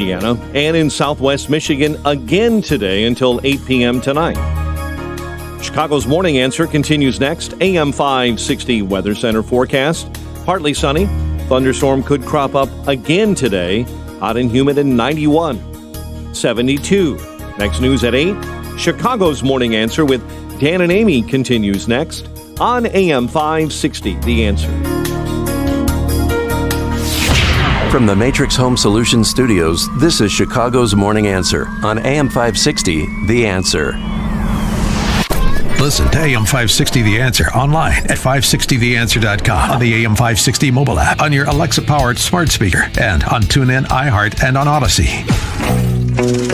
Indiana, and in southwest Michigan again today until 8 p.m. tonight. Chicago's Morning Answer continues next. AM 560 Weather Center forecast. Partly sunny. Thunderstorm could crop up again today. Hot and humid in 91. 72. Next news at 8. Chicago's Morning Answer with Dan and Amy continues next on AM 560. The Answer. From the Matrix Home Solutions Studios, this is Chicago's Morning Answer on AM 560, The Answer. Listen to AM 560 The Answer online at 560theanswer.com, on the AM 560 mobile app, on your Alexa-powered smart speaker, and on TuneIn, iHeart, and on Odyssey.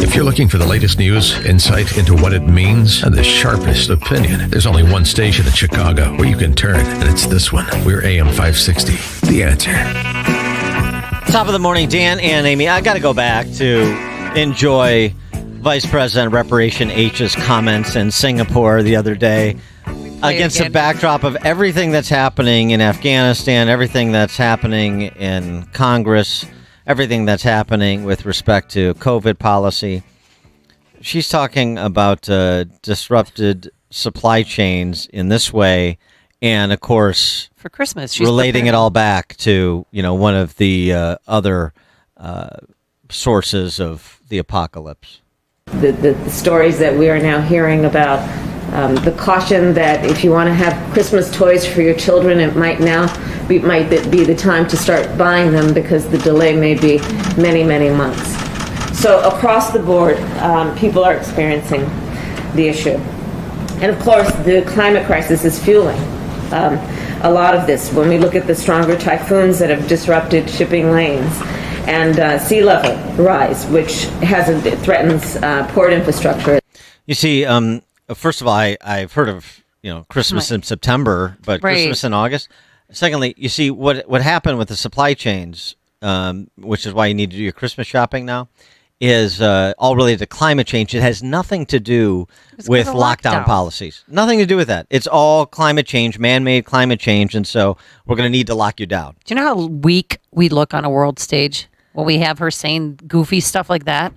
If you're looking for the latest news, insight into what it means, and the sharpest opinion, there's only one station in Chicago where you can turn, and it's this one. We're AM 560, The Answer. Top of the morning, Dan and Amy. I got to go back to enjoy Vice President Reparation H's comments in Singapore the other day against the backdrop of everything that's happening in Afghanistan, everything that's happening in Congress, everything that's happening with respect to COVID policy. She's talking about disrupted supply chains in this way. And, of course, for Christmas, she's relating it all back to, one of the other sources of the apocalypse. The stories that we are now hearing about the caution that if you want to have Christmas toys for your children, it might be the time to start buying them because the delay may be many, many months. So across the board, people are experiencing the issue. And of course, the climate crisis is fueling a lot of this. When we look at the stronger typhoons that have disrupted shipping lanes and sea level rise, which threatens port infrastructure. You see, first of all, I've heard of Christmas in September, but right. Christmas in August. Secondly, you see what happened with the supply chains, which is why you need to do your Christmas shopping now, is all related to climate change. It has nothing to do with lockdown policies. Nothing to do with that. It's all climate change, man-made climate change, and so we're going to need to lock you down. Do you know how weak we look on a world stage when we have her saying goofy stuff like that?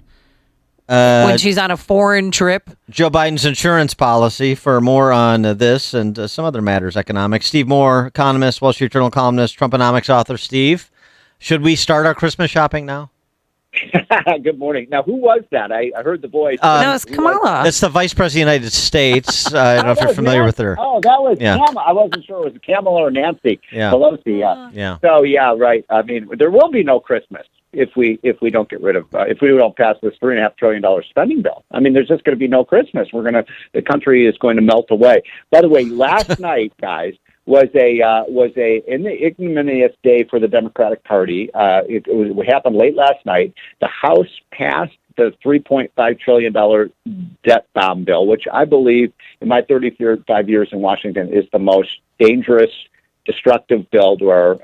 When she's on a foreign trip? Joe Biden's insurance policy. For more on this and some other matters, economics. Steve Moore, economist, Wall Street Journal columnist, Trumponomics author. Steve, should we start our Christmas shopping now? Good morning. Now, who was that? I heard the voice. No, it's Kamala. It's the Vice President of the United States. I don't know if you're familiar with her. Oh, that was Kamala. I wasn't sure it was Kamala or Nancy Pelosi. Yeah. So, yeah, right. I mean, there will be no Christmas if we don't get rid of if we don't pass this $3.5 trillion spending bill. I mean, there's just going to be no Christmas. The country is going to melt away. By the way, last night, guys, was in the ignominious day for the Democratic Party. It happened late last night. The House passed the $3.5 trillion debt bomb bill, which I believe in my 35 years in Washington is the most dangerous, destructive bill to our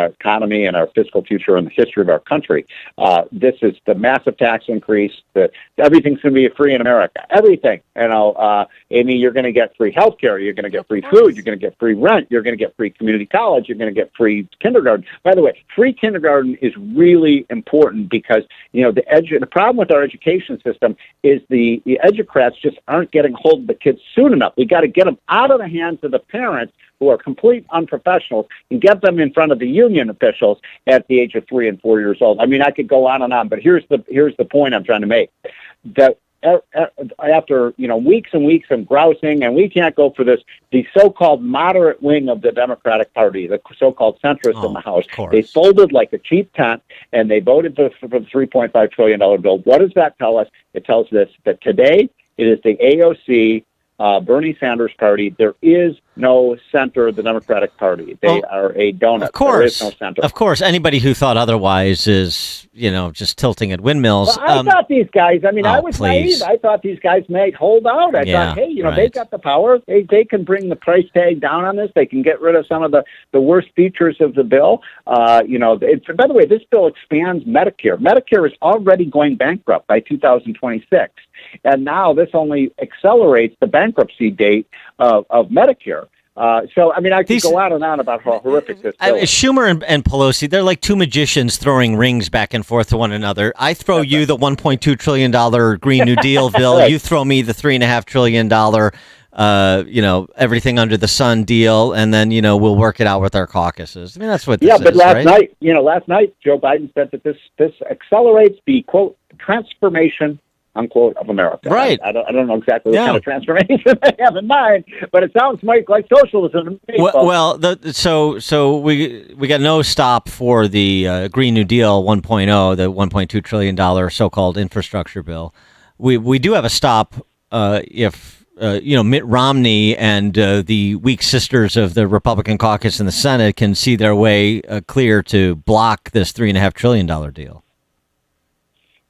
economy and our fiscal future and the history of our country. This is the massive tax increase. Everything's going to be free in America. Everything. Amy, you're going to get free health care. You're going to get free food. You're going to get free rent. You're going to get free community college. You're going to get free kindergarten. By the way, free kindergarten is really important because, the problem with our education system is the educrats just aren't getting hold of the kids soon enough. We got to get them out of the hands of the parents who are complete unprofessionals and get them in front of the union officials at the age of 3 and 4 years old. I mean, I could go on and on, but here's the point I'm trying to make. That after weeks and weeks of grousing, and we can't go for this, the so-called moderate wing of the Democratic Party, the so-called centrists in the House, they folded like a cheap tent, and they voted for the $3.5 trillion bill. What does that tell us? It tells us that today it is the AOC, Bernie Sanders party. There is no center of the Democratic Party. They are a donut. Of course. There is no center. Of course. Anybody who thought otherwise is, just tilting at windmills. Well, I thought these guys, I was naive. I thought these guys might hold out. I thought, hey, they've got the power. They can bring the price tag down on this. They can get rid of some of the worst features of the bill. By the way, this bill expands Medicare. Medicare is already going bankrupt by 2026. And now this only accelerates the bankruptcy date of Medicare. So, I mean, I could go on and on about how horrific this bill is. Schumer and Pelosi, they're like two magicians throwing rings back and forth to one another. I throw you the $1.2 trillion Green New Deal bill. Right. You throw me the $3.5 trillion, everything under the sun deal, and then, we'll work it out with our caucuses. I mean, that's what this is, but last right? night, Joe Biden said that this accelerates the, quote, transformation, unquote, of America. Right. I don't know exactly what kind of transformation they have in mind, but it sounds like socialism to me. So we got no stop for the Green New Deal 1.0, the $1.2 trillion so-called infrastructure bill. We do have a stop if Mitt Romney and the weak sisters of the Republican caucus in the Senate can see their way clear to block this $3.5 trillion deal.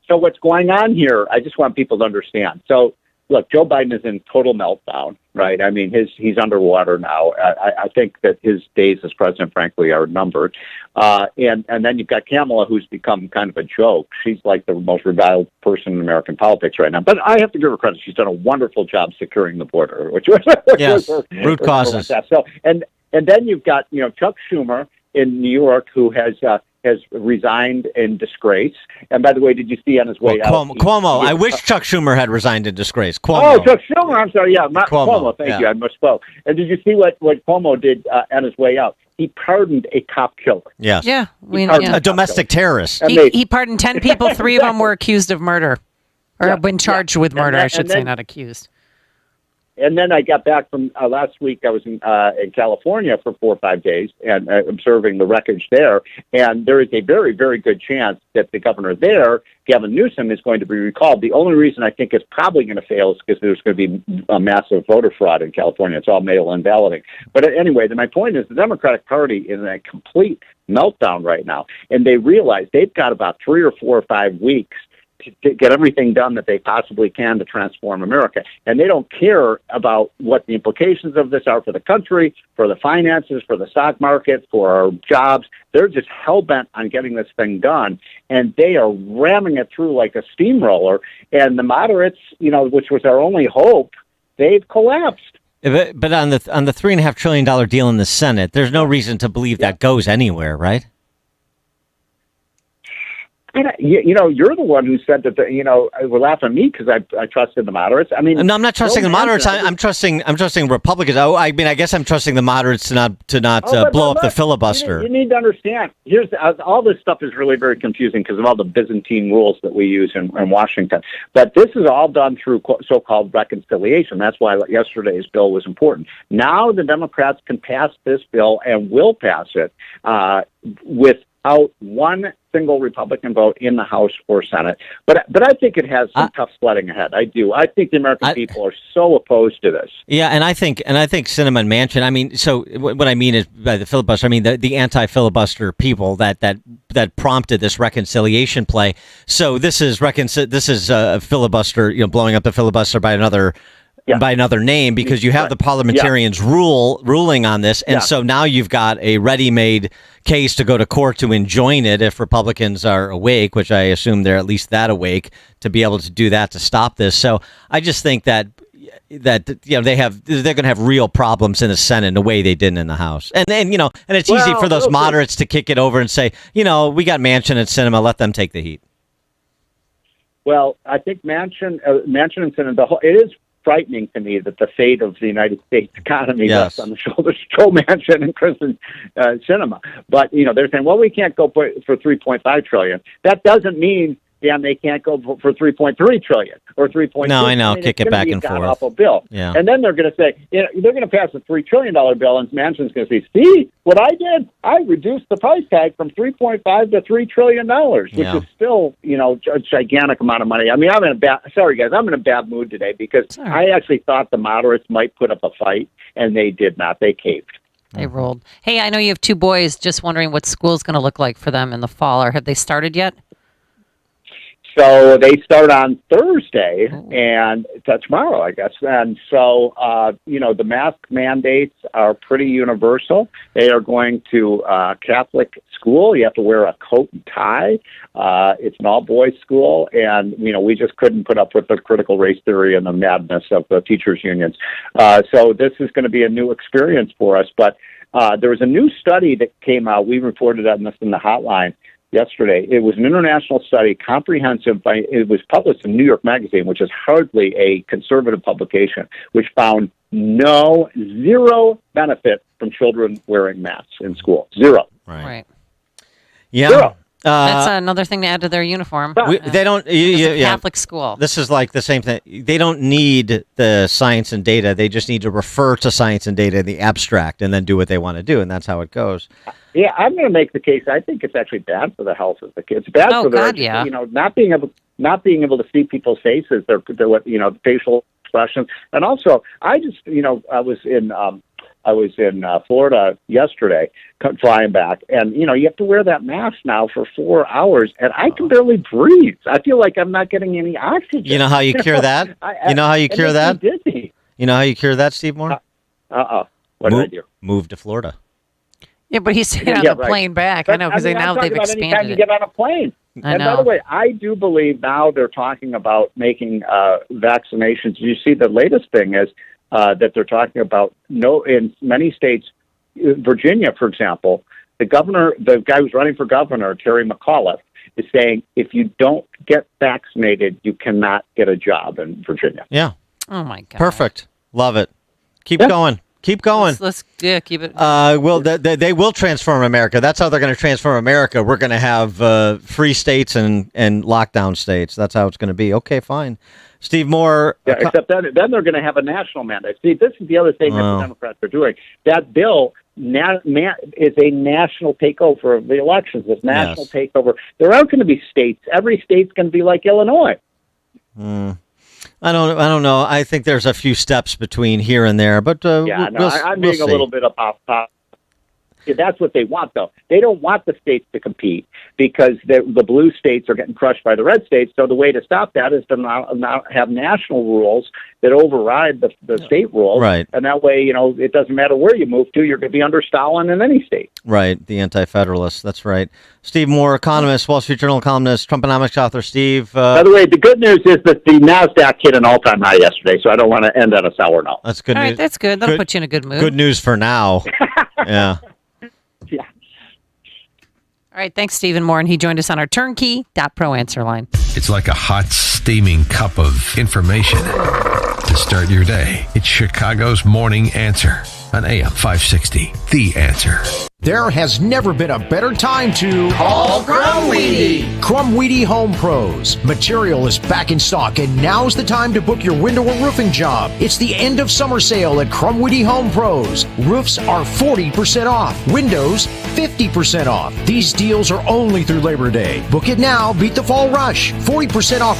So what's going on here, I just want people to understand. So, look, Joe Biden is in total meltdown, right? I mean, he's underwater now. I think that his days as president, frankly, are numbered. And then you've got Kamala, who's become kind of a joke. She's like the most reviled person in American politics right now. But I have to give her credit. She's done a wonderful job securing the border, which was root causes. So, and then you've got, Chuck Schumer in New York, who has resigned in disgrace. And by the way, did you see on his way out? Cuomo. I wish Chuck Schumer had resigned in disgrace. Cuomo. Oh, Chuck Schumer. I'm sorry. Yeah, Cuomo. Thank you. I misspoke. And did you see what Cuomo did on his way out? He pardoned a cop killer. Yes. Yeah. A domestic terrorist. He pardoned 10 people. 3 of them were accused of murder. Or have been charged with murder, I should say, not accused. And then I got back from last week. I was in California for 4 or 5 days and observing the wreckage there. And there is a very, very good chance that the governor there, Gavin Newsom, is going to be recalled. The only reason I think it's probably going to fail is because there's going to be a massive voter fraud in California. It's all mail-in balloting. But anyway, my point is the Democratic Party is in a complete meltdown right now. And they realize they've got about 3 or 4 or 5 weeks to get everything done that they possibly can to transform America. And they don't care about what the implications of this are for the country, for the finances, for the stock market, for our jobs. They're just hell-bent on getting this thing done, and they are ramming it through like a steamroller. And the moderates, which was our only hope, they've collapsed. But on the $3.5 trillion deal in the Senate, there's no reason to believe that goes anywhere, right? You're the one who said that. We're laughing at me because I trusted the moderates. I mean, no, I'm not trusting the moderates. I'm trusting Republicans. Oh, I mean, I guess I'm trusting the moderates to not blow up the filibuster. You need to understand. Here's all this stuff is really very confusing because of all the Byzantine rules that we use in Washington. But this is all done through so-called reconciliation. That's why yesterday's bill was important. Now the Democrats can pass this bill and will pass it without one single Republican vote in the House or Senate. But I think it has some tough sledding ahead. I do. I think the American people are so opposed to this. Yeah, and I think Sinema and Manchin. I mean, so what I mean is by the filibuster, I mean the anti-filibuster people that prompted this reconciliation play. So this is a filibuster, blowing up the filibuster by another. Yeah. By another name, because you have the parliamentarians ruling on this, and so now you've got a ready-made case to go to court to enjoin it if Republicans are awake, which I assume they're at least that awake to be able to do that to stop this. So I just think that they're going to have real problems in the Senate in a way they didn't in the House, and it's easy for those moderates to kick it over and say, we got Manchin and Sinema, let them take the heat. Well, I think Manchin and Sinema, it is frightening to me that the fate of the United States economy rests on the shoulders of Joe Manchin and Kristen Sinema. But they're saying, well, we can't go for $3.5 trillion. That doesn't mean they can't go for $3.3 trillion or $3.2. No, I know. Kick it back and forth. Awful bill. Yeah. And then they're going to say, they're going to pass a $3 trillion bill, and Manchin's going to say, see what I did? I reduced the price tag from $3.5 to $3 trillion, which is still, a gigantic amount of money. I mean, I'm in a bad mood today because I actually thought the moderates might put up a fight, and they did not. They caved. They rolled. Hey, I know you have 2 boys. Just wondering what school's going to look like for them in the fall, or have they started yet? so they start on Thursday and tomorrow, I guess. And so, the mask mandates are pretty universal. They are going to Catholic school. You have to wear a coat and tie. It's an all-boys school. And, we just couldn't put up with the critical race theory and the madness of the teachers' unions. So this is going to be a new experience for us. But there was a new study that came out. We reported on this in the hotline yesterday. It was an international study, comprehensive. It was published in New York Magazine, which is hardly a conservative publication, which found zero benefit from children wearing masks in school. Zero. Right. Yeah. Zero. That's another thing to add to their uniform. They don't. Catholic school. This is like the same thing. They don't need the science and data. They just need to refer to science and data in the abstract and then do what they want to do, and that's how it goes. Yeah, I'm going to make the case. I think it's actually bad for the health of the kids. Bad for their, not being able to see people's faces, their facial expressions, and also I was in Florida yesterday, flying back, and you have to wear that mask now for 4 hours, and I can barely breathe. I feel like I'm not getting any oxygen. You know how you cure that? You know how you cure that? You know how you cure that, Steve Moore? What did I do? Move to Florida. Yeah, but he's staying on the plane back. I know, because now they've expanded anytime you get on a plane. And by the way, I do believe now they're talking about making vaccinations. You see, the latest thing is that they're talking about in many states, Virginia, for example, the guy who's running for governor, Terry McAuliffe, is saying if you don't get vaccinated, you cannot get a job in Virginia. Yeah. Oh my God. Perfect. Love it. Keep going. Keep going. Let's keep it. Well, they will transform America. That's how they're going to transform America. We're going to have free states and lockdown states. That's how it's going to be. Okay, fine. Steve Moore. Yeah, except then they're going to have a national mandate. See, this is the other thing that the Democrats are doing. That bill is a national takeover of the elections. This national takeover. There aren't going to be states. Every state's going to be like Illinois. I don't know. I think there's a few steps between here and there, but I'm being a little bit of off. That's what they want, though. They don't want the states to compete because the blue states are getting crushed by the red states. So the way to stop that is to not have national rules that override the state rules. Right. And that way, it doesn't matter where you move to, you're going to be under Stalin in any state. Right. The anti-federalists. That's right. Steve Moore, economist, Wall Street Journal columnist, Trumponomics author. Steve. By the way, the good news is that the NASDAQ hit an all-time high yesterday, so I don't want to end on a sour note. That's good news. All right, that's good. That'll put you in a good mood. Good news for now. Yeah. Yeah. All right, thanks, Stephen Moore, and he joined us on our turnkey.pro answer line. It's like a hot, steaming cup of information to start your day. It's Chicago's Morning Answer on AM 560. The Answer. There has never been a better time to call Crumweedy. Crumweedy Home Pros. Material is back in stock, and now's the time to book your window or roofing job. It's the end of summer sale at Crumweedy Home Pros. Roofs are 40% off. Windows, 50% off. These deals are only through Labor Day. Book it now. Beat the fall rush. 40% off